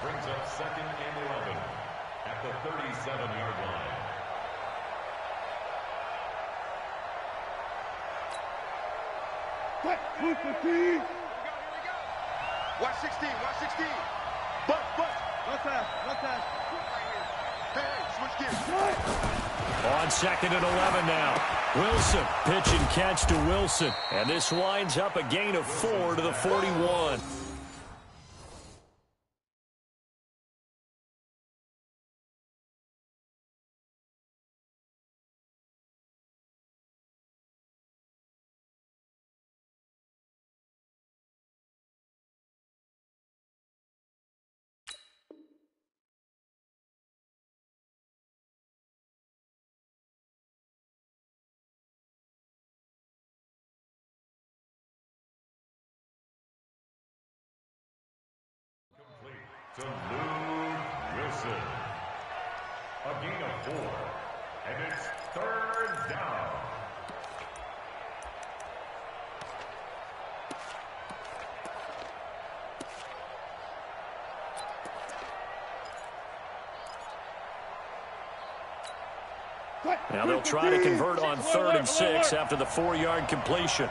Brings up 2nd and 11 at the 37-yard line. Watch 16, watch 16. But. No pass. Hey, switch gears. On 2nd and 11 now. Wilson, pitch and catch to Wilson. And this winds up a gain of 4 to the 41. To Wilson. A gain of 4. And it's 3rd down. Now they'll try to convert on 3rd and 6 after the 4-yard completion.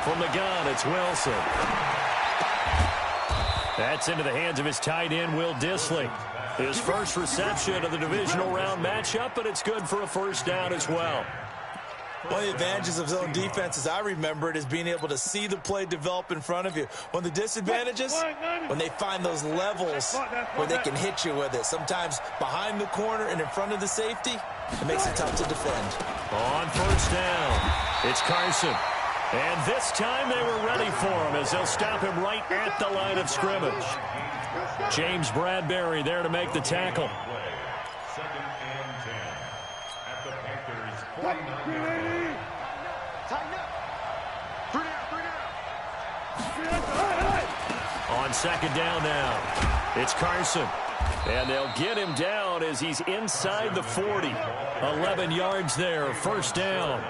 From the gun, it's Wilson. That's into the hands of his tight end, Will Dissly. His first reception of the divisional round matchup, but it's good for a 1st down as well. One of the advantages of zone defense, as I remember it, is being able to see the play develop in front of you. One of the disadvantages, when they find those levels where they can hit you with it. Sometimes behind the corner and in front of the safety, it makes it tough to defend. On 1st down, it's Carson. And this time they were ready for him as they'll stop him right at the line of scrimmage. James Bradbury there to make the tackle. 2nd and 10 at the Panthers' 49-yard line. Tighten up. 3 down. On 2nd down now, it's Carson. And they'll get him down as he's inside the 40. 11 yards there, 1st down.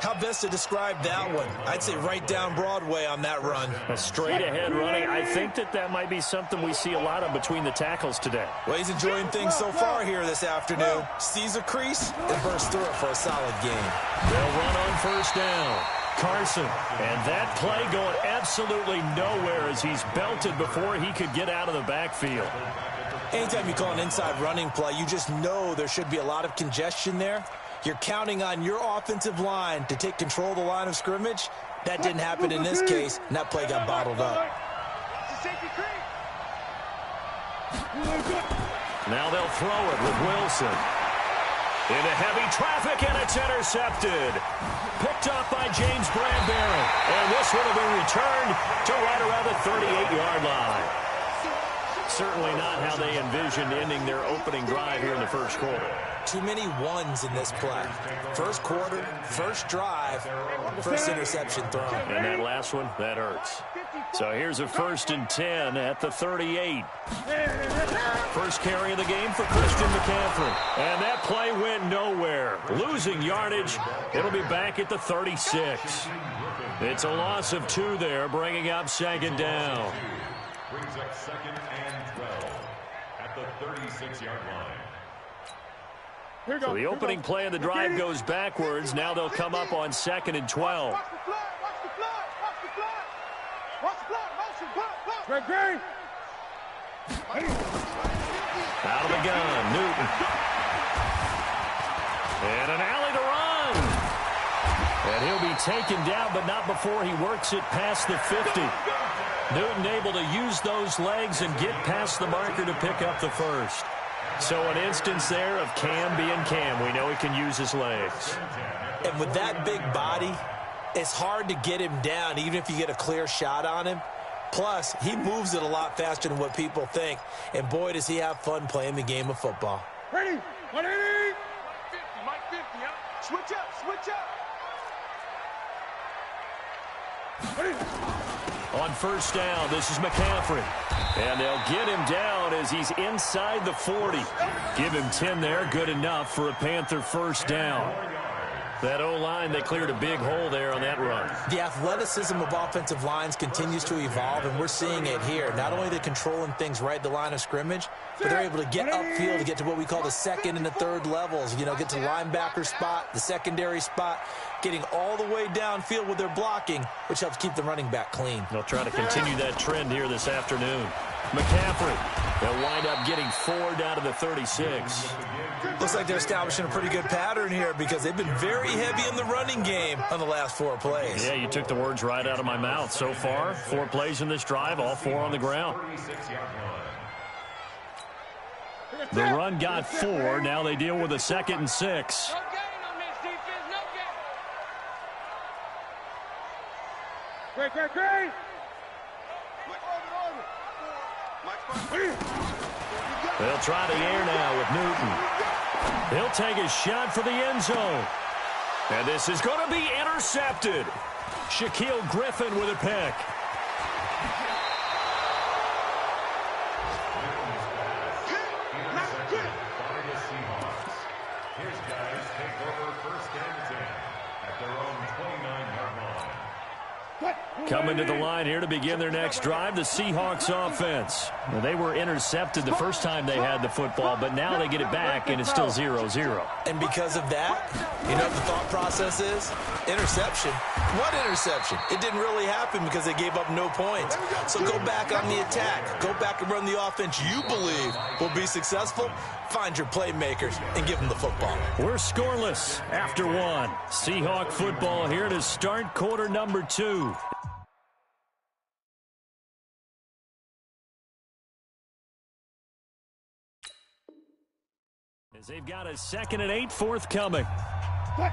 How best to describe that one? I'd say right down Broadway on that run. A straight-ahead running. I think that might be something we see a lot of between the tackles today. Well, he's enjoying things so far here this afternoon. Sees a crease and bursts through it for a solid game. They'll run on 1st down. Carson. And that play going absolutely nowhere as he's belted before he could get out of the backfield. Anytime you call an inside running play, you just know there should be a lot of congestion there. You're counting on your offensive line to take control of the line of scrimmage. That didn't happen in this case, and that play got bottled up. Now they'll throw it with Wilson. Into heavy traffic, and it's intercepted. Picked up by James Bradbury. And this one will be returned to right around the 38-yard line. Certainly not how they envisioned ending their opening drive here in the 1st quarter. Too many ones in this play. 1st quarter, 1st drive, 1st interception thrown. And that last one, that hurts. So here's a 1st and 10 at the 38. First carry of the game for Christian McCaffrey. And that play went nowhere. Losing yardage. It'll be back at the 36. It's a loss of 2 there, bringing up 2nd down. Brings up 2nd and 12 at the 36-yard line. So the opening play of the drive goes backwards. Now they'll come up on 2nd and 12. Out of the gun, Newton. And an alley to run. And he'll be taken down, but not before he works it past the 50. Newton able to use those legs and get past the marker to pick up the 1st. So an instance there of Cam being Cam. We know he can use his legs. And with that big body, it's hard to get him down, even if you get a clear shot on him. Plus, he moves it a lot faster than what people think. And boy, does he have fun playing the game of football. Ready? 180. Mike 50, huh? Switch up, switch up. Ready? On 1st down, this is McCaffrey. And they'll get him down as he's inside the 40. Give him 10 there, good enough for a Panther 1st down. That O-line, they cleared a big hole there on that run. The athleticism of offensive lines continues to evolve, and we're seeing it here. Not only are they controlling things right at the line of scrimmage, but they're able to get upfield to get to what we call the second and the third levels. You know, get to linebacker spot, the secondary spot, getting all the way downfield with their blocking, which helps keep the running back clean. They'll try to continue that trend here this afternoon. McCaffrey, they'll wind up getting 4 down to the 36. Looks like they're establishing a pretty good pattern here because they've been very heavy in the running game on the last 4 plays. Yeah, you took the words right out of my mouth. So far, 4 plays in this drive, all 4 on the ground. The run got 4. Now they deal with a 2nd and 6. Great. They'll try the air now with Newton. He'll take a shot for the end zone. And this is going to be intercepted. Shaquille Griffin with a pick. Here's guys take over 1st and 10 at their own 29-yard line. Coming to the line here to begin their next drive, the Seahawks offense. Now, they were intercepted the first time they had the football, but now they get it back, and it's still 0-0. And because of that, you know what the thought process is? Interception. What interception? It didn't really happen because they gave up no points. So go back on the attack. Go back and run the offense you believe will be successful. Find your playmakers and give them the football. We're scoreless after 1. Seahawk football here to start quarter number 2. As they've got a 2nd and 8 forthcoming. Go.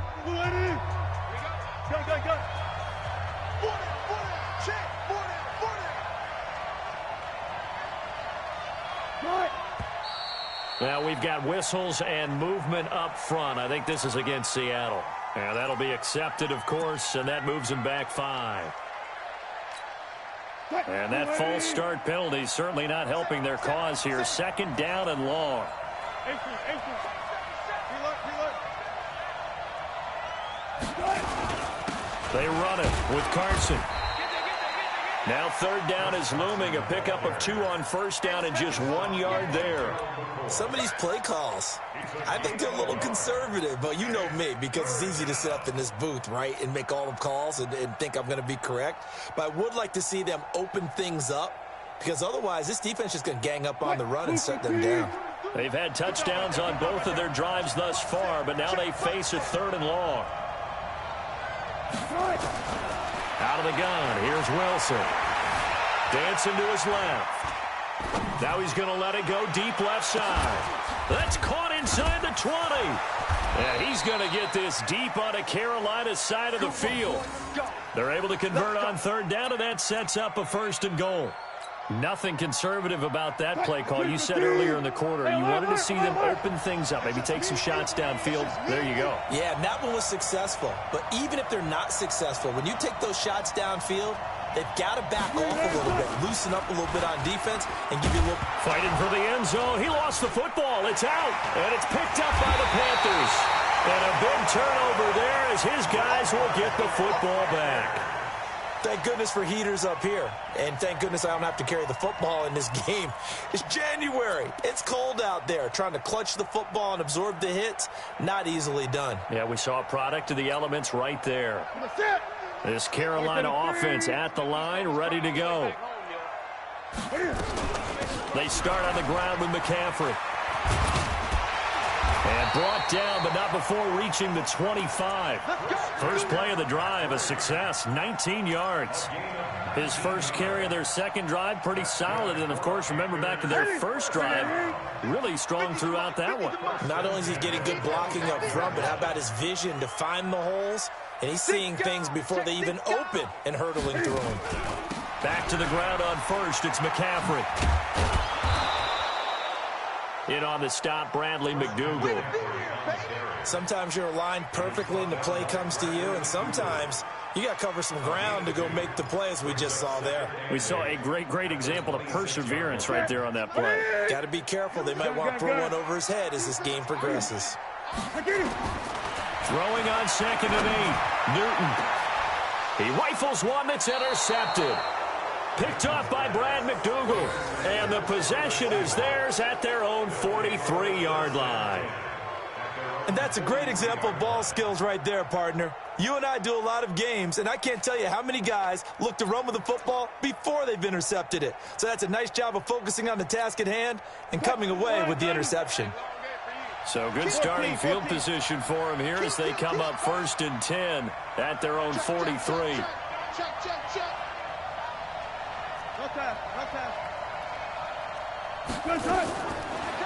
Now we've got whistles and movement up front. I think this is against Seattle. And that'll be accepted, of course, and that moves them back 5. And that false start penalty is certainly not helping their cause here. 2nd down and long. They run it with Carson. Now 3rd down is looming. A pickup of 2 on 1st down and just 1 yard there. Some of these play calls, I think they're a little conservative, but you know me, because it's easy to sit up in this booth, right, and make all the calls and think I'm going to be correct. But I would like to see them open things up, because otherwise this defense is going to gang up on the run and shut them down. They've had touchdowns on both of their drives thus far, but now they face a 3rd and long. Out of the gun, here's Wilson. Dancing to his left. Now he's going to let it go deep left side. That's caught inside the 20. And he's going to get this deep on a Carolina side of the field. They're able to convert on 3rd down, and that sets up a 1st and goal. Nothing conservative about that play call. You said earlier in the quarter you wanted to see them open things up, maybe take some shots downfield. There you go. Yeah, and that one was successful. But even if they're not successful, when you take those shots downfield, they've got to back off a little bit, loosen up a little bit on defense, and give you a little... Fighting for the end zone. He lost the football. It's out, and it's picked up by the Panthers. And a big turnover there as his guys will get the football back. Thank goodness for heaters up here. And thank goodness I don't have to carry the football in this game. It's January. It's cold out there. Trying to clutch the football and absorb the hits, not easily done. Yeah, we saw a product of the elements right there. This Carolina offense at the line, ready to go. They start on the ground with McCaffrey. And brought down, but not before reaching the 25. First play of the drive, a success, 19 yards. His first carry of their 2nd drive, pretty solid. And, of course, remember back to their first drive, really strong throughout that one. Not only is he getting good blocking up front, but how about his vision to find the holes? And he's seeing things before they even open and hurtling through them. Back to the ground on 1st, it's McCaffrey. In on the stop, Bradley McDougal. Sometimes you're aligned perfectly and the play comes to you, and sometimes you got to cover some ground to go make the play, as we just saw there. We saw a great example of perseverance right there on that play. Got to be careful. They might want to throw one over his head as this game progresses. Throwing on 2nd and 8. Newton. He rifles one that's intercepted. Picked off by Brad McDougal. And the possession is theirs at their own 43-yard line. And that's a great example of ball skills right there, partner. You and I do a lot of games, and I can't tell you how many guys look to run with the football before they've intercepted it. So that's a nice job of focusing on the task at hand and coming away with the interception. So good starting field position for them here as they come up 1st and 10 at their own 43.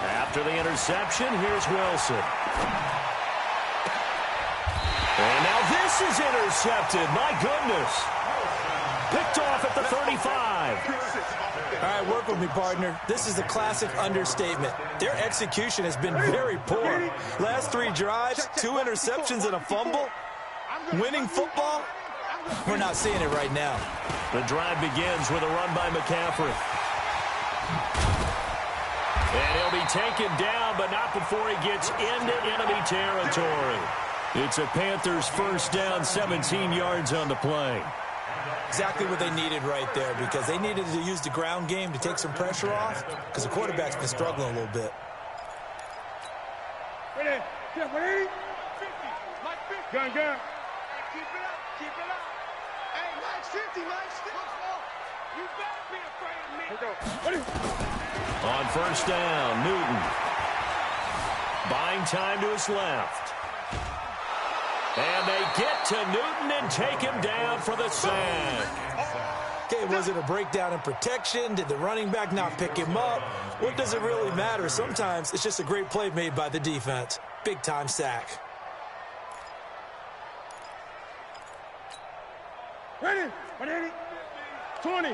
After the interception, here's Wilson. And now this is intercepted. My goodness. Picked off at the 35. All right, work with me, partner. This is a classic understatement. Their execution has been very poor. Last 3 drives, 2 interceptions and a fumble. Winning football? We're not seeing it right now. The drive begins with a run by McCaffrey. And he'll be taken down, but not before he gets into enemy territory. It's a Panthers first down, 17 yards on the play. Exactly what they needed right there, because they needed to use the ground game to take some pressure off, because the quarterback's been struggling a little bit. Ready? Ready? 50. Mike 50. Gun. Keep it up. Keep it up. Hey, Mike's 50. Mike's 50. You better be afraid of me. Ready? On first down, Newton. Buying time to his left. And they get to Newton and take him down for the sack. Okay, was it a breakdown in protection? Did the running back not pick him up? What does it really matter? Sometimes it's just a great play made by the defense. Big-time sack. Ready? 20.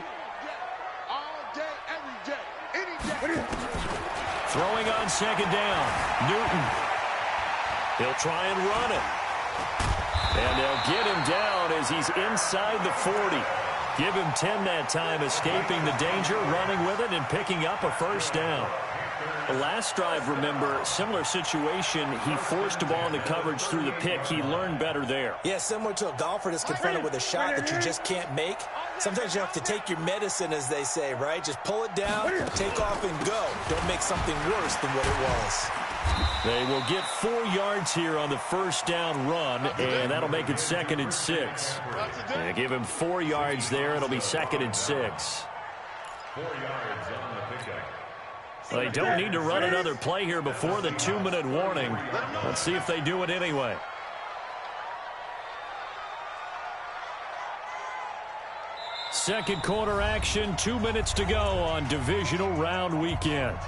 All day, every day, any day. Throwing on 2nd down, Newton. He'll try and run it. And they'll get him down as he's inside the 40. Give him 10 that time, escaping the danger, running with it, and picking up a first down. The last drive, remember, similar situation. He forced the ball into coverage through the pick. He learned better there. Yeah, similar to a golfer that's confronted with a shot that you just can't make. Sometimes you have to take your medicine, as they say, right? Just pull it down, take off, and go. Don't make something worse than what it was. They will get 4 yards here on the first down run, and that'll make it 2nd and 6. They give him 4 yards there. It'll be 2nd and 6. 4 yards on the pickup. Well, they don't need to run another play here before the 2-minute warning. Let's see if they do it anyway. Second quarter action, 2 minutes to go on divisional round weekend.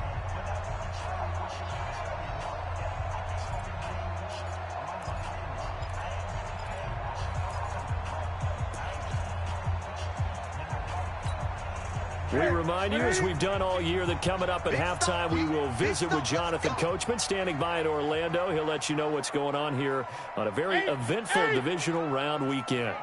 We remind you, as we've done all year, that coming up at halftime, we will visit with Jonathan Coachman, standing by in Orlando. He'll let you know what's going on here on a very eventful divisional round weekend.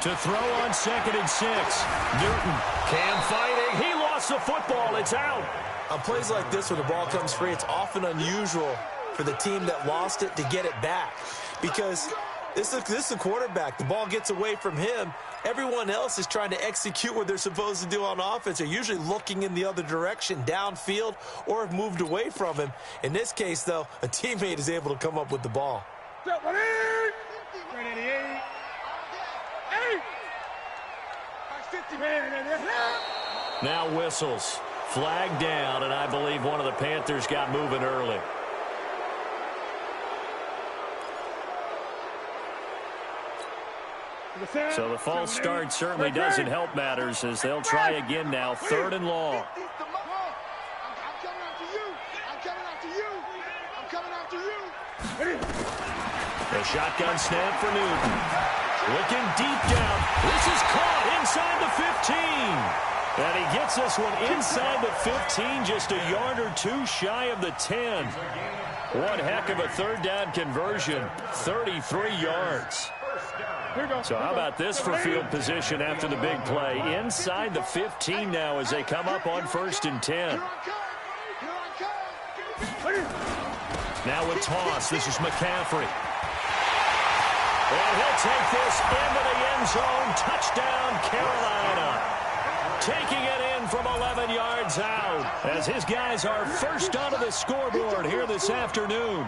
To throw on 2nd and 6. Newton. Cam fighting. He lost the football. It's out. On plays like this where the ball comes free, it's often unusual for the team that lost it to get it back, because this is a quarterback. The ball gets away from him. Everyone else is trying to execute what they're supposed to do on offense. They're usually looking in the other direction, downfield, or have moved away from him. In this case, though, a teammate is able to come up with the ball. Now whistles. Flag down, and I believe one of the Panthers got moving early. So the false start certainly doesn't help matters, as they'll try again now. 3rd and long. I'm coming after you. I'm coming after you. I'm coming after you. The shotgun snap for Newton. Looking deep down. This is caught inside the 15. And he gets this one inside the 15, just a yard or two shy of the 10. One heck of a 3rd down conversion. 33 yards. So how about this for field position after the big play? Inside the 15 now as they come up on 1st and 10. Now with toss, this is McCaffrey. And he'll take this into the end zone. Touchdown, Carolina. Taking it in from 11 yards out as his guys are first onto the scoreboard here this afternoon.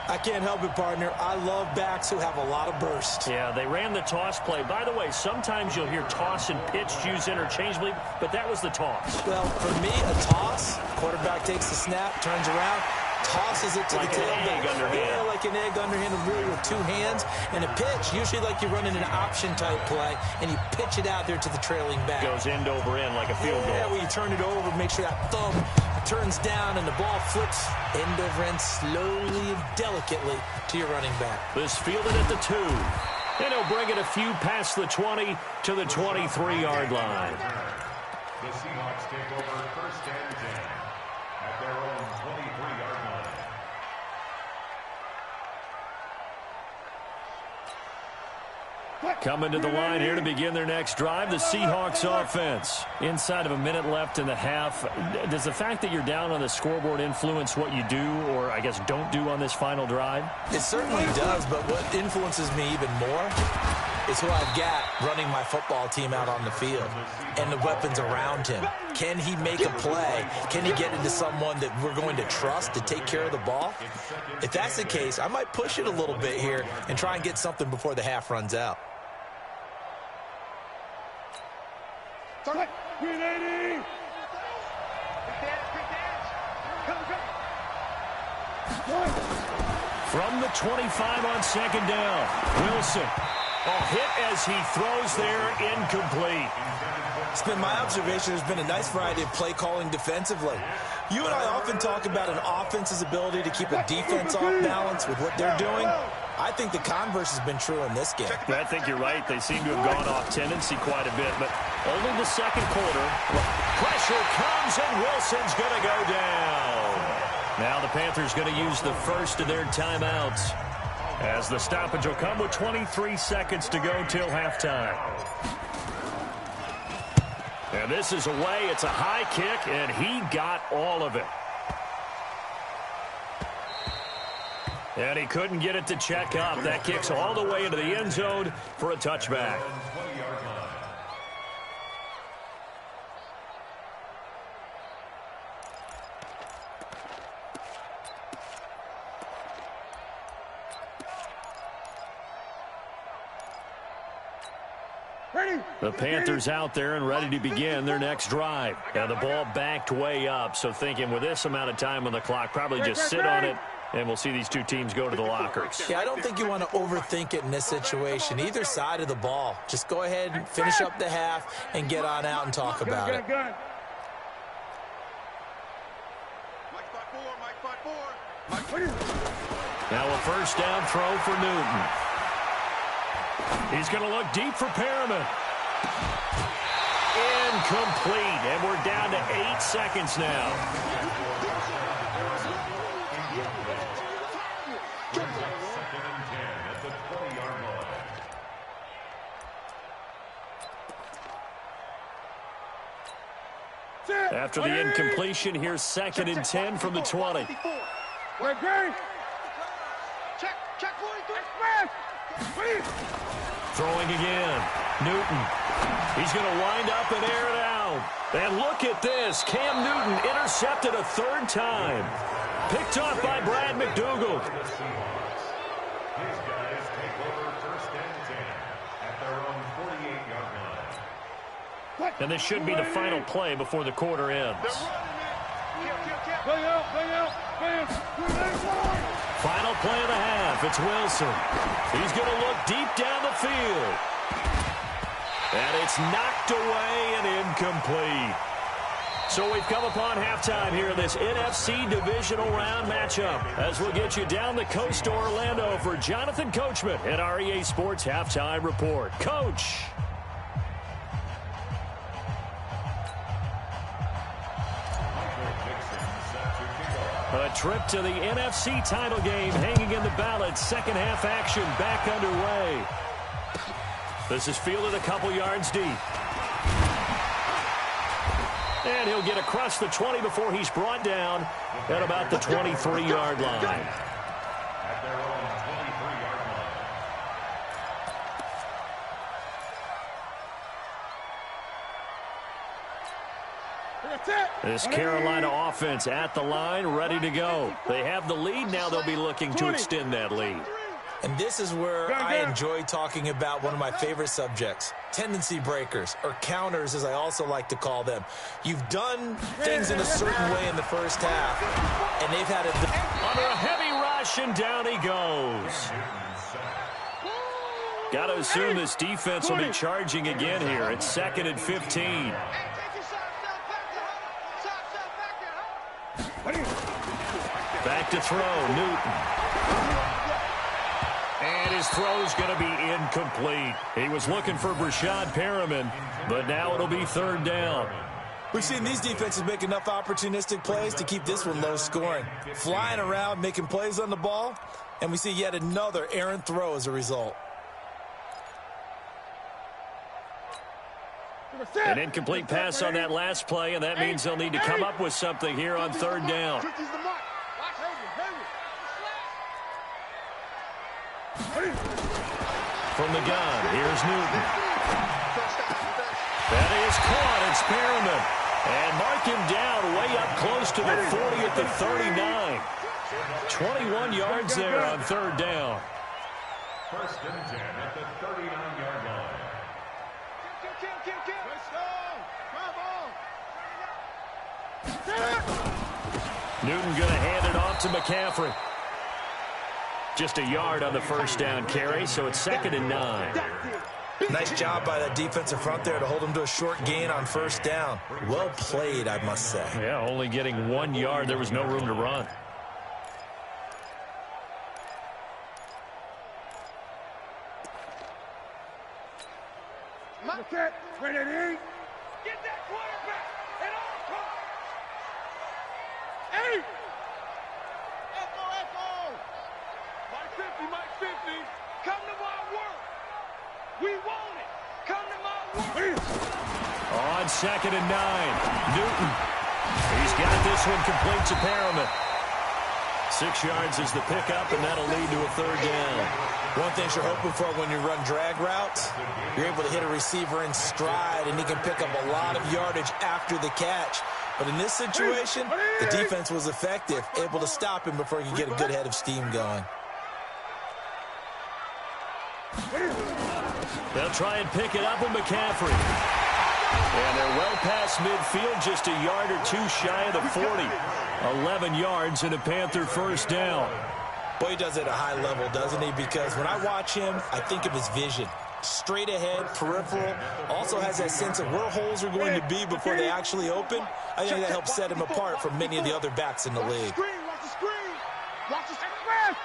I can't help it, partner. I love backs who have a lot of burst. Yeah, they ran the toss play. By the way, sometimes you'll hear toss and pitch used interchangeably, but that was the toss. Well, for me, a toss, quarterback takes the snap, turns around, tosses it to like the tailback. Yeah, like an egg underhand, really with two hands. And a pitch, usually like you're running an option-type play, and you pitch it out there to the trailing back. Goes end over end like a field goal. Yeah, where you turn it over, make sure that thumb turns down, and the ball flips end over end slowly and delicately to your running back. This fielded at the 2. And he'll bring it a few past the 20 to the 23-yard line. The Seahawks take over first and 10 at their own 23-yard line. Coming to the line here to begin their next drive, the Seahawks offense. Inside of a minute left in the half, does the fact that you're down on the scoreboard influence what you do or, I guess, don't do on this final drive? It certainly does, but what influences me even more is who I've got running my football team out on the field and the weapons around him. Can he make a play? Can he get into someone that we're going to trust to take care of the ball? If that's the case, I might push it a little bit here and try and get something before the half runs out. From the 25 on second down, Wilson. A hit as he throws there, incomplete. It's been my observation there's been a nice variety of play calling defensively. You and I often talk about an offense's ability to keep a defense off balance with what they're doing. I think the converse has been true in this game. I think you're right. They seem to have gone off tendency quite a bit, but only the second quarter. Pressure comes, and Wilson's going to go down. Now the Panthers going to use the first of their timeouts, as the stoppage will come with 23 seconds to go till halftime. And this is away. It's a high kick, and he got all of it. And he couldn't get it to check up. That kicks all the way into the end zone for a touchback. The Panthers out there and ready to begin their next drive. Now the ball backed way up, so thinking with this amount of time on the clock, probably just sit on it, and we'll see these two teams go to the lockers. Yeah, I don't think you want to overthink it in this situation. Either side of the ball. Just go ahead and finish up the half and get on out and talk about it. Now a first down throw for Newton. He's going to look deep for Perriman. Incomplete, and we're down to 8 seconds now. After the incompletion, here's 2nd and 10 from the 20. Throwing again. Newton. He's going to wind up and air it out. And look at this. Cam Newton intercepted a 3rd time. Picked off by Brad McDougald. His guys take over first and 10 at their own 48-yard line. And this should be the final play before the quarter ends. Final play of the half. It's Wilson. He's going to look deep down the field. And it's knocked away and incomplete. So we've come upon halftime here in this NFC divisional round matchup, as we'll get you down the coast to Orlando for Jonathan Coachman at our EA Sports Halftime Report. Coach. A trip to the NFC title game hanging in the balance. Second half action back underway. This is fielded a couple yards deep. And he'll get across the 20 before he's brought down at about the 23-yard line. At their own 23-yard line. This Carolina offense at the line, ready to go. They have the lead. Now they'll be looking to extend that lead. And this is where I enjoy talking about one of my favorite subjects, tendency breakers, or counters as I also like to call them. You've done things in a certain way in the first half, and they've had under a heavy rush, and down he goes. Got to assume this defense will be charging again here. It's 2nd and 15. Back to throw, Newton. And his throw's going to be incomplete. He was looking for Brashad Perriman, but now it'll be 3rd down. We've seen these defenses make enough opportunistic plays to keep this one low scoring. Flying around, making plays on the ball, and we see yet another errant throw as a result. An incomplete pass on that last play, and that means they'll need to come up with something here on 3rd down. From the gun, here's Newton. That is caught. It's Perriman. And mark him down way up close to the 40 at the 39. 21 yards there on 3rd down. 1st and 10 at the 39-yard line. Newton going to hand it off to McCaffrey. Just a yard on the 1st down carry, so it's 2nd and 9. Nice job by that defensive front there to hold him to a short gain on 1st down. Well played, I must say. Yeah, only getting 1 yard. There was no room to run. Get that quarterback at all costs. Hey! Echo! Mike 50. Come to my work. We want it. Come to my work. On 2nd and 9, Newton. He's got this one complete to Perriman. 6 yards is the pickup, and that'll lead to a 3rd down. One thing you're hoping for when you run drag routes, you're able to hit a receiver in stride, and he can pick up a lot of yardage after the catch. But in this situation, the defense was effective, able to stop him before he could get a good head of steam going. They'll try and pick it up with McCaffrey. And they're well past midfield, just a yard or two shy of the 40. 11 yards and a Panther 1st down. Boy, he does it at a high level, doesn't he? Because when I watch him, I think of his vision. Straight ahead, peripheral, also has that sense of where holes are going to be before they actually open. I think that helps set him apart from many of the other backs in the league. Watch the screen. Watch the screen.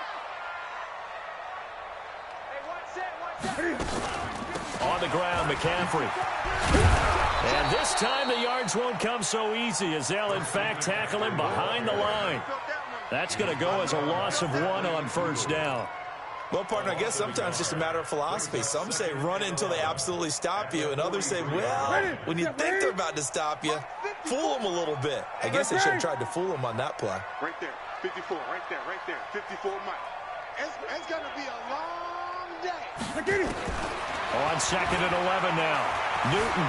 Hey, watch that. On the ground, McCaffrey. And this time the yards won't come so easy as they'll, in fact, tackle him behind the line. That's going to go as a loss of 1 on 1st down. Well, partner, I guess sometimes just a matter of philosophy. Some say run it until they absolutely stop you, and others say, well, when you think they're about to stop you, fool them a little bit. I guess they should have tried to fool them on that play. Right there, 54, right there, 54 Mike. It's going to be a long day. On 2nd and 11 now. Newton,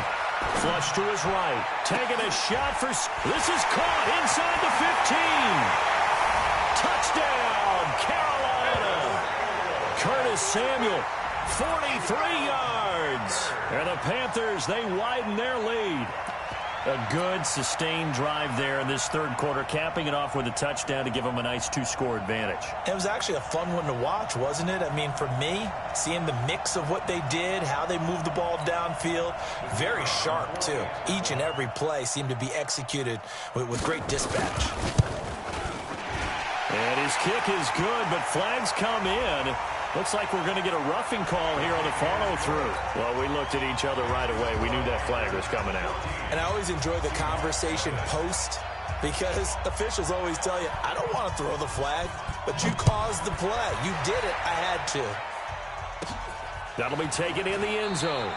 flush to his right. Taking a shot for... This is caught inside the 15. Touchdown, Carolina. Curtis Samuel, 43 yards. And the Panthers, they widen their lead. A good, sustained drive there in this 3rd quarter, capping it off with a touchdown to give them a nice 2-score advantage. It was actually a fun one to watch, wasn't it? I mean, for me, seeing the mix of what they did, how they moved the ball downfield, very sharp, too. Each and every play seemed to be executed with great dispatch. And his kick is good, but flags come in. Looks like we're going to get a roughing call here on the follow-through. Well, we looked at each other right away. We knew that flag was coming out. And I always enjoy the conversation post because officials always tell you, I don't want to throw the flag, but you caused the play. You did it. I had to. That'll be taken in the end zone.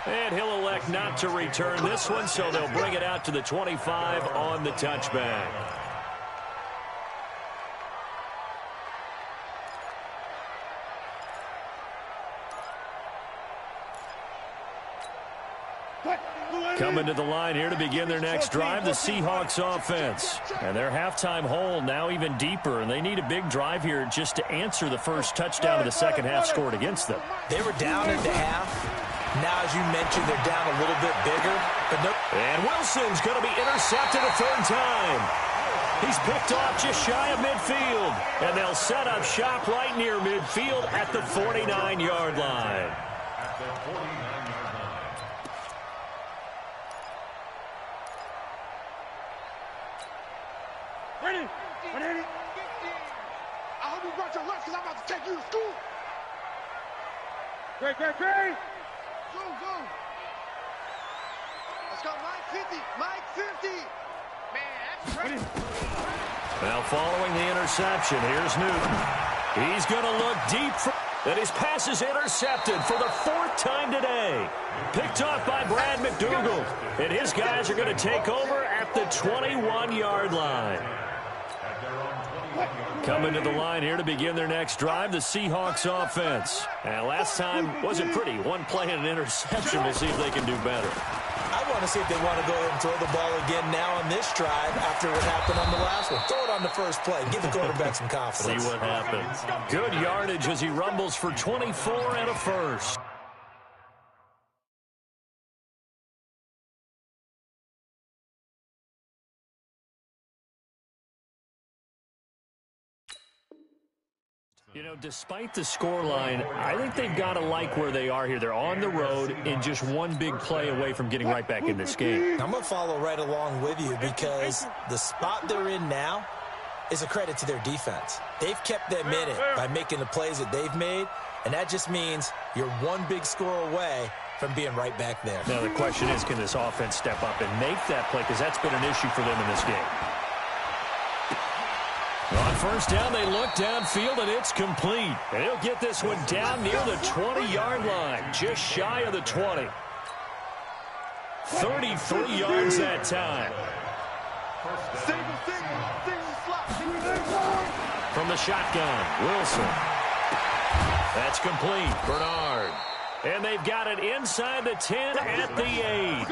And he'll elect not to return this one, so they'll bring it out to the 25 on the touchback. Coming to the line here to begin their next drive, the Seahawks offense. And their halftime hole now even deeper, and they need a big drive here just to answer the first touchdown of the second half scored against them. They were down into half. Now, as you mentioned, they're down a little bit bigger. But no. And Wilson's going to be intercepted a third time. He's picked off just shy of midfield. And they'll set up shop right near midfield at the 49-yard line. At the 49-yard line. Ready? Ready? I hope you brought your lunch because I'm about to take you to school. Great. Go. Let's go, Mike 50. Man, that's great. Now following the interception, here's Newton. He's going to look deep. And his pass is intercepted for the fourth time today. Picked off by Brad McDougal. And his guys are going to take over at the 21-yard line. Coming to the line here to begin their next drive, the Seahawks offense. And last time wasn't pretty. One play and an interception. We'll see if they can do better. I want to see if they want to go ahead and throw the ball again now on this drive after what happened on the last one. Throw it on the first play. Give the quarterback some confidence. See what happens. Good yardage as he rumbles for 24 and a first. You know, despite the scoreline, I think they've got to like where they are here. They're on the road and just one big play away from getting right back in this game. I'm going to follow right along with you because the spot they're in now is a credit to their defense. They've kept them in it by making the plays that they've made, and that just means you're one big score away from being right back there. Now the question is, can this offense step up and make that play? Because that's been an issue for them in this game. On first down, they look downfield, and it's complete. And he'll get this one down near the 20-yard line, just shy of the 20. 33 yards that time. From the shotgun, Wilson. That's complete. Bernard. And they've got it inside the 10 at the 8.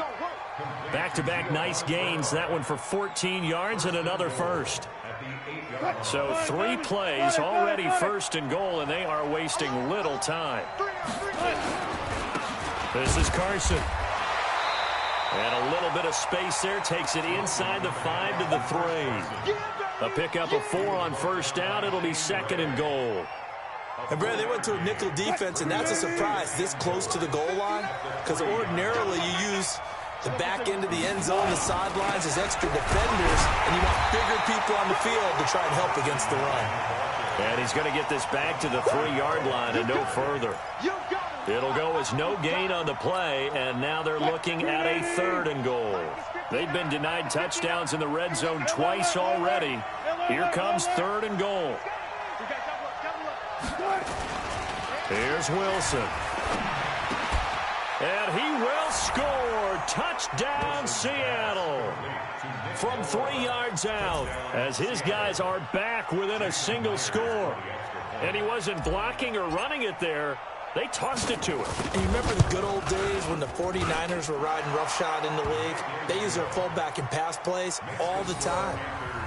Back-to-back nice gains. That one for 14 yards and another first. So 3 plays, already first and goal, and they are wasting little time. This is Carson. And a little bit of space there, takes it inside the 5 to the 3. A pickup of 4 on first down. It'll be second and goal. And, Brad, they went to a nickel defense, and that's a surprise this close to the goal line because ordinarily you use the back end of the end zone, the sidelines as extra defenders, and you want bigger people on the field to try and help against the run. And he's going to get this back to the 3-yard line and no further. It'll go as no gain on the play, and now they're looking at a third and goal. They've been denied touchdowns in the red zone twice already. Here comes third and goal. Here's Wilson. And he will score. Touchdown, Seattle. From 3 yards out, as his guys are back within a single score. And he wasn't blocking or running it there. They tossed it to him. And you remember the good old days when the 49ers were riding roughshod in the league? They use their fullback in pass plays all the time.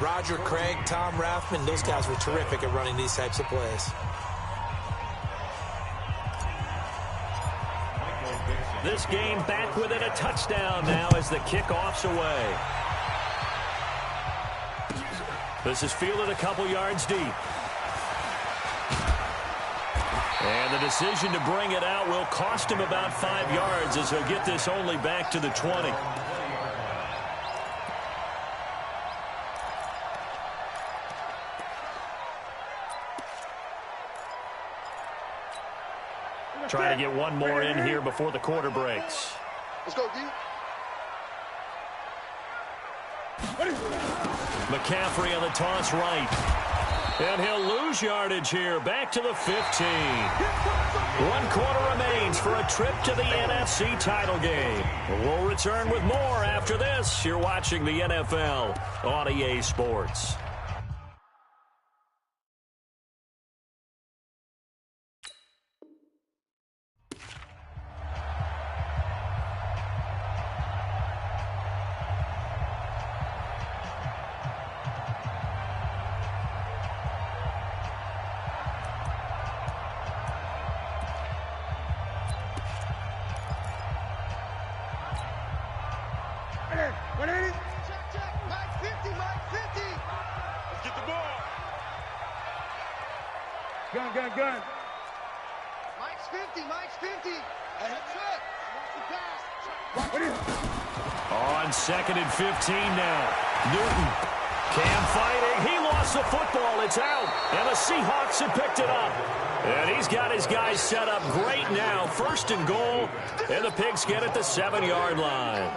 Roger Craig, Tom Rathman, those guys were terrific at running these types of plays. This game back within a touchdown now as the kickoff's away. This is fielded a couple yards deep. And the decision to bring it out will cost him about 5 yards as he'll get this only back to the 20. Trying to get one more in here before the quarter breaks. Let's go, D. McCaffrey on the toss right. And he'll lose yardage here, back to the 15. 1 quarter remains for a trip to the NFC title game. We'll return with more after this. You're watching the NFL on EA Sports. Gun. Mike's 50. And that's it. On 2nd and 15 now. Newton. Cam fighting. He lost the football. It's out. And the Seahawks have picked it up. And he's got his guys set up great now. 1st and goal. And the Pigskin at the 7-yard line.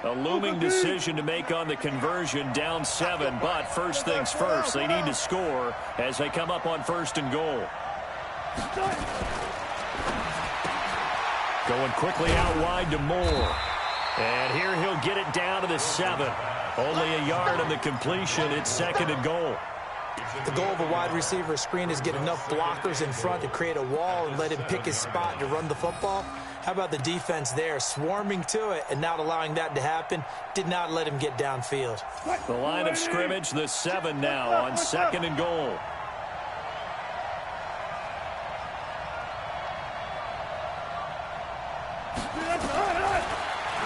A looming decision to make on the conversion, down 7, but first things first, they need to score as they come up on 1st and goal. Going quickly out wide to Moore. And here he'll get it down to the 7. Only a yard on the completion. It's 2nd and goal. The goal of a wide receiver screen is get enough blockers in front to create a wall and let him pick his spot to run the football. How about the defense there, swarming to it and not allowing that to happen? Did not let him get downfield. The line of scrimmage, the 7 now on 2nd and goal.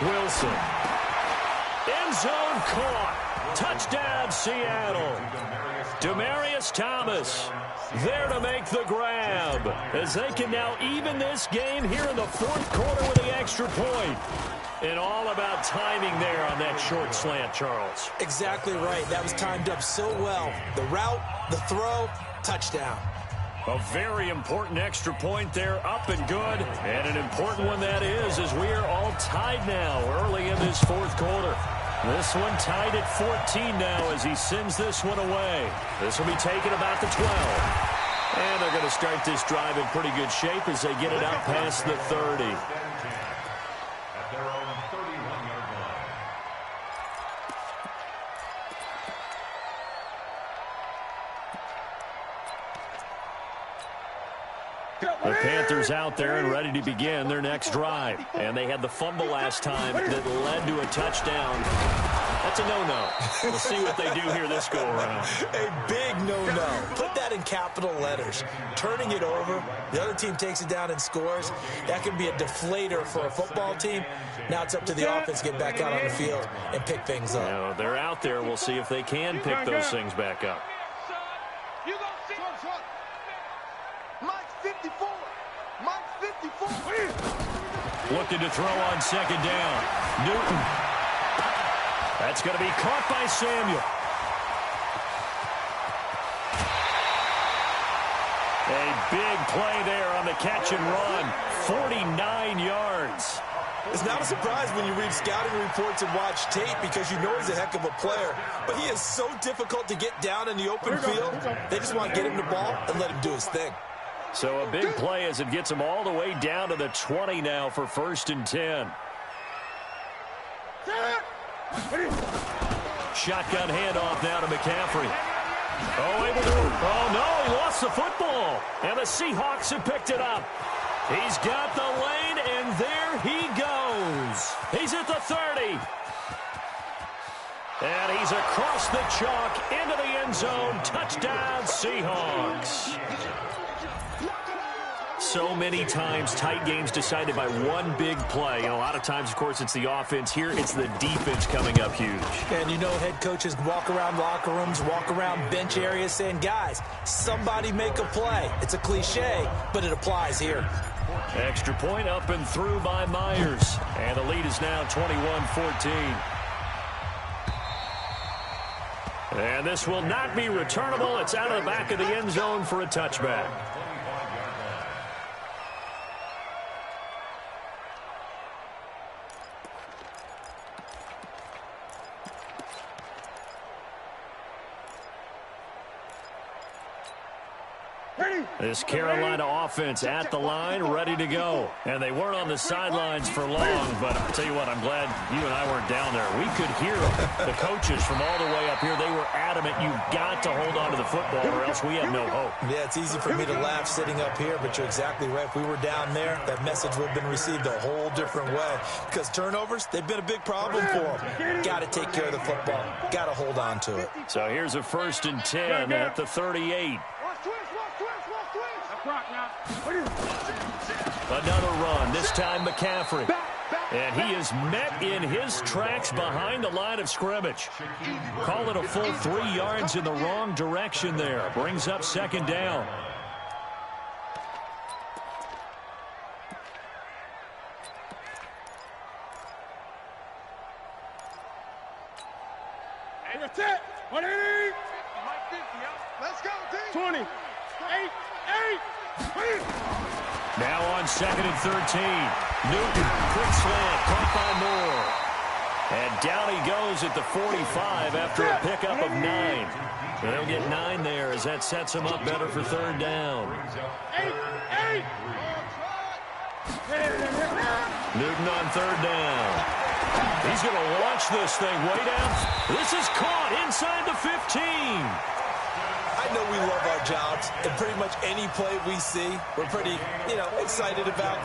Wilson. End zone caught. Touchdown, Seattle. Demaryius Thomas there to make the grab as they can now even this game here in the 4th quarter with the extra point. And all about timing there on that short slant, Charles. Exactly right. That was timed up so well. The route, the throw, touchdown. A very important extra point there, up and good. And an important one that is, as we are all tied now early in this 4th quarter. This one tied at 14 now as he sends this one away. This will be taken about the 12. And they're going to start this drive in pretty good shape as they get it out past the 30. At their own 31-yard line. The Panthers out there and ready to begin their next drive. And they had the fumble last time that led to a touchdown. That's a no-no. We'll see what they do here this go-around. A big no-no. Put that in capital letters. Turning it over, the other team takes it down and scores. That can be a deflator for a football team. Now it's up to the offense to get back out on the field and pick things up. Now, they're out there. We'll see if they can pick those things back up. Looking to throw on 2nd down. Newton. That's going to be caught by Samuel. A big play there on the catch and run. 49 yards. It's not a surprise when you read scouting reports and watch tape because you know he's a heck of a player. But he is so difficult to get down in the open field. They just want to get him the ball and let him do his thing. So a big play as it gets him all the way down to the 20 now for 1st and 10. Shotgun handoff now to McCaffrey. Oh, no, he lost the football. And the Seahawks have picked it up. He's got the lane, and there he goes. He's at the 30. And he's across the chalk into the end zone. Touchdown, Seahawks. So many times tight games decided by one big play. And a lot of times, of course, it's the offense. Here, it's the defense coming up huge. And you know head coaches walk around locker rooms, walk around bench areas saying, guys, somebody make a play. It's a cliche, but it applies here. Extra point up and through by Myers. And the lead is now 21-14. And this will not be returnable. It's out of the back of the end zone for a touchback. This Carolina offense at the line, ready to go. And they weren't on the sidelines for long, but I'll tell you what, I'm glad you and I weren't down there. We could hear the coaches from all the way up here. They were adamant, you've got to hold on to the football or else we have no hope. Yeah, it's easy for me to laugh sitting up here, but you're exactly right. If we were down there, that message would have been received a whole different way. Because turnovers, they've been a big problem for them. Got to take care of the football. Got to hold on to it. So here's a 1st and 10 at the 38. Another run, this time McCaffrey. And he is met in his tracks behind the line of scrimmage. Call it a full 3 yards in the wrong direction there. Brings up 2nd down. Hey, that's it. 180. Let's go, D. 20. 8. Now on 2nd and 13. Newton, quick slant, caught by Moore. And down he goes at the 45 after a pickup of 9. And they'll get 9 there as that sets him up better for 3rd down. 8. Newton on 3rd down. He's going to launch this thing way down. This is caught inside the 15. I know we love our jobs, and pretty much any play we see, we're pretty, excited about.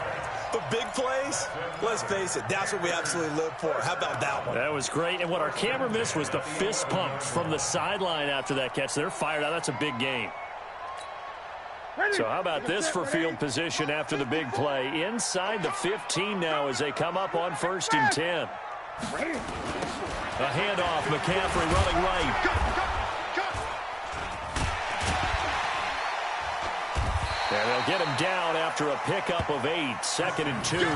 But big plays, let's face it, that's what we absolutely live for. How about that one? That was great. And what our camera missed was the fist pump from the sideline after that catch. They're fired out. That's a big game. So how about this for field position after the big play? Inside the 15 now as they come up on 1st and 10. A handoff, McCaffrey running right. And they'll get him down after a pickup of 8, 2nd and 2.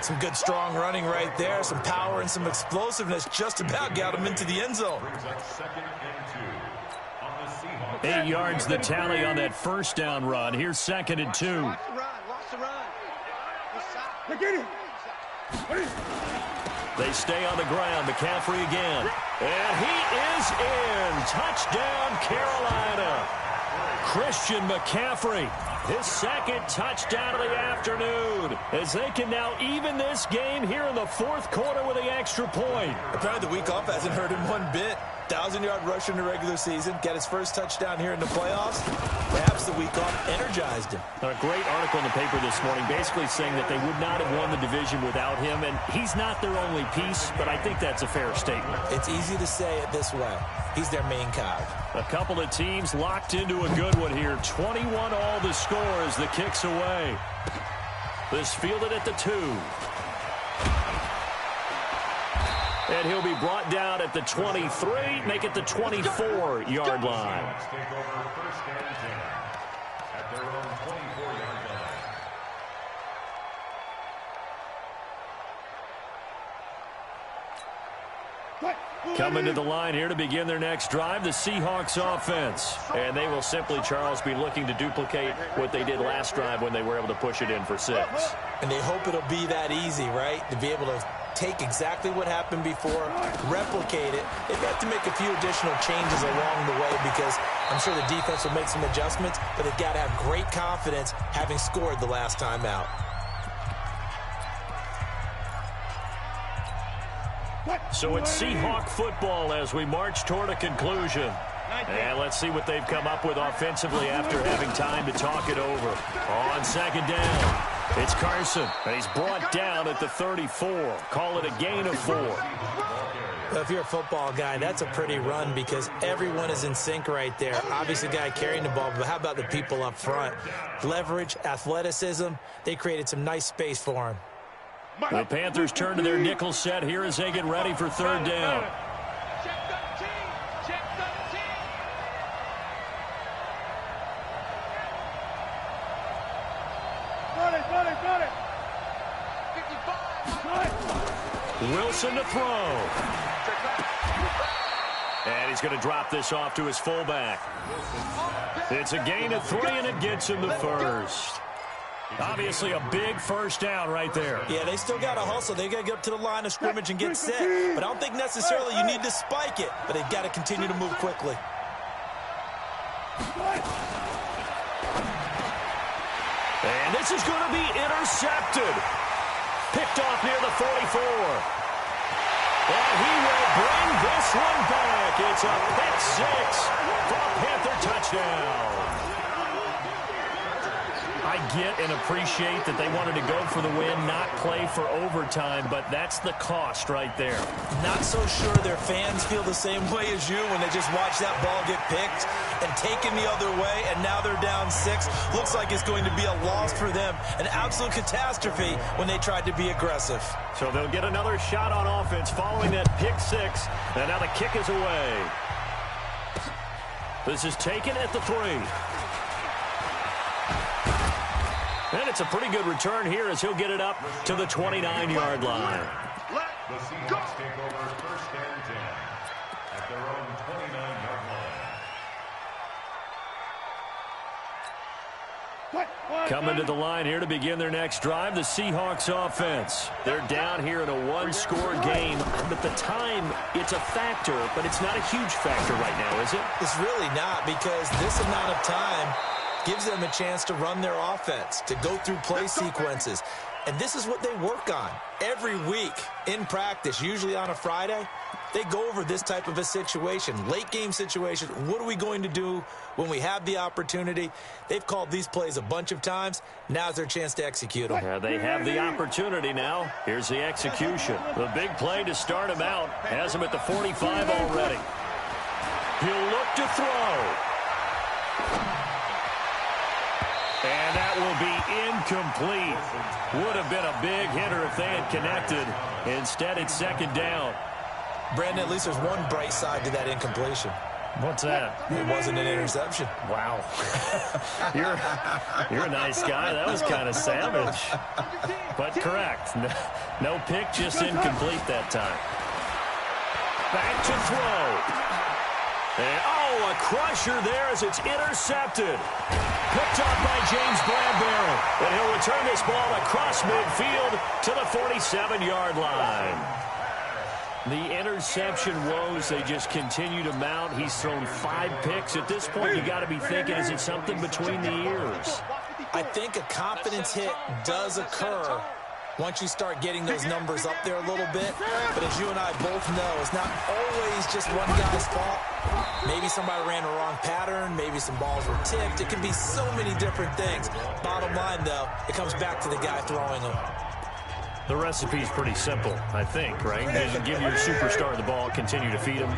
Some good, strong running right there. Some power and some explosiveness just about got him into the end zone. 8 yards the tally on that 1st down run. Here's 2nd and 2. They stay on the ground. McCaffrey again. And he is in. Touchdown, Carolina. Christian McCaffrey, his 2nd touchdown of the afternoon, as they can now even this game here in the 4th quarter with the extra point. Apparently the week off hasn't hurt him one bit. 1,000-yard rusher in the regular season, got his 1st touchdown here in the playoffs. Perhaps the week off energized him. A great article in the paper this morning basically saying that they would not have won the division without him, and he's not their only piece, but I think that's a fair statement. It's easy to say it this way. He's their main cog. A couple of teams locked into a good one here. 21 all the score as the kick's away. This fielded at the 2. And he'll be brought down at the 23, make it the 24-yard line. Coming to the line here to begin their next drive, the Seahawks offense. And they will simply, Charles, be looking to duplicate what they did last drive when they were able to push it in for 6. And they hope it'll be that easy, right? To be able to take exactly what happened before, replicate it. They've got to make a few additional changes along the way because I'm sure the defense will make some adjustments, but they've got to have great confidence having scored the last time out. So it's Seahawk football as we march toward a conclusion. And let's see what they've come up with offensively after having time to talk it over. On 2nd down, it's Carson. And he's brought down at the 34. Call it a gain of 4. Well, if you're a football guy, that's a pretty run because everyone is in sync right there. Obviously, the guy carrying the ball, but how about the people up front? Leverage, athleticism, they created some nice space for him. The Panthers turn to their nickel set here as they get ready for 3rd down. Wilson to throw. And he's going to drop this off to his fullback. It's a gain of 3, and it gets him the 1st. Obviously a big 1st down right there. Yeah, they still got to hustle. They got to get up to the line of scrimmage and get set. But I don't think necessarily you need to spike it, but they've got to continue to move quickly. And this is going to be intercepted. Picked off near the 44. And he will bring this one back. It's a pick six for a Panther touchdown. I get and appreciate that they wanted to go for the win, not play for overtime, but that's the cost right there. Not so sure their fans feel the same way as you when they just watch that ball get picked and taken the other way, and now they're down 6. Looks like it's going to be a loss for them, an absolute catastrophe when they tried to be aggressive. So they'll get another shot on offense following that pick six, and now the kick is away. This is taken at the 3. And it's a pretty good return here as he'll get it up to the 29-yard line. The Seahawks take over first and 10 at their own 29-yard line. Coming to the line here to begin their next drive, the Seahawks offense. They're down here in a one-score game, but the time, it's a factor, but it's not a huge factor right now, is it? It's really not, because this amount of time gives them a chance to run their offense, to go through play sequences. And this is what they work on every week in practice, usually on a Friday. They go over this type of a situation, late game situation. What are we going to do when we have the opportunity? They've called these plays a bunch of times. Now's their chance to execute them. Yeah, they have the opportunity now. Here's the execution. The big play to start him out. Has him at the 45 already. He'll look to throw. And that will be incomplete. Would have been a big hitter if they had connected. Instead, it's second down. Brandon, at least there's one bright side to that incompletion. What's that? It wasn't an interception. Wow. You're a nice guy. That was kind of savage. But correct. No pick, just incomplete that time. Back to throw. And, oh, a crusher there as it's intercepted. Picked up by James Bradbury. And he'll return this ball across midfield to the 47-yard line. The interception woes, they just continue to mount. He's thrown 5 picks. At this point, you got to be thinking, is it something between the ears? I think a confidence hit does occur once you start getting those numbers up there a little bit. But as you and I both know, it's not always just one guy's fault. Maybe somebody ran a wrong pattern. Maybe some balls were tipped. It can be so many different things. Bottom line, though, it comes back to the guy throwing them. The recipe's pretty simple, I think, right? Just give your superstar the ball, continue to feed him.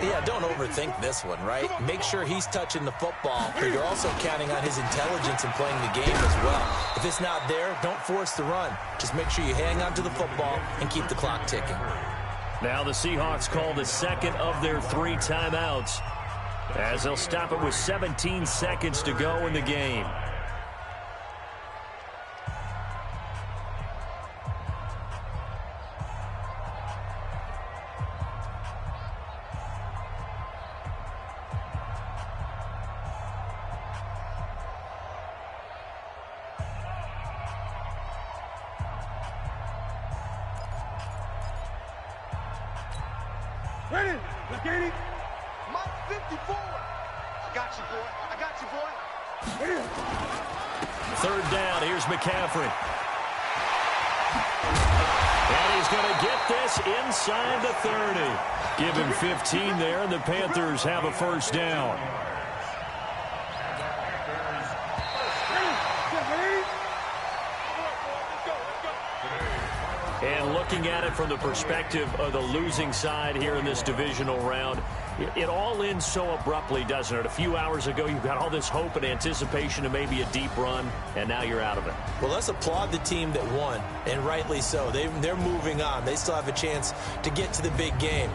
Yeah, don't overthink this one, right? Make sure he's touching the football, but you're also counting on his intelligence in playing the game as well. If it's not there, don't force the run. Just make sure you hang on to the football and keep the clock ticking. Now the Seahawks call the second of their 3 timeouts as they'll stop it with 17 seconds to go in the game. Ready? Let's get it. Mike 54. I got you, boy. I got you, boy. Ready? Third down. Here's McCaffrey. And he's going to get this inside the 30. Give him 15 there, and the Panthers have a first down. And looking at it from the perspective of the losing side here in this divisional round, it all ends so abruptly, doesn't it? A few hours ago, you got all this hope and anticipation of maybe a deep run, and now you're out of it. Well, let's applaud the team that won, and rightly so. They're moving on. They still have a chance to get to the big game.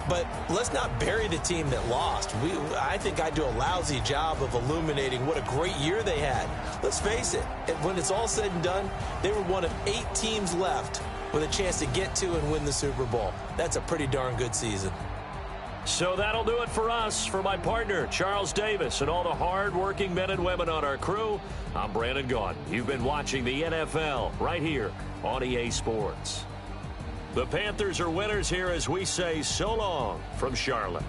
But let's not bury the team that lost. I think I do a lousy job of illuminating what a great year they had. Let's face it, when it's all said and done, they were one of 8 teams left with a chance to get to and win the Super Bowl. That's a pretty darn good season. So that'll do it for us. For my partner, Charles Davis, and all the hard-working men and women on our crew, I'm Brandon Gaudin. You've been watching the NFL right here on EA Sports. The Panthers are winners here as we say so long from Charlotte.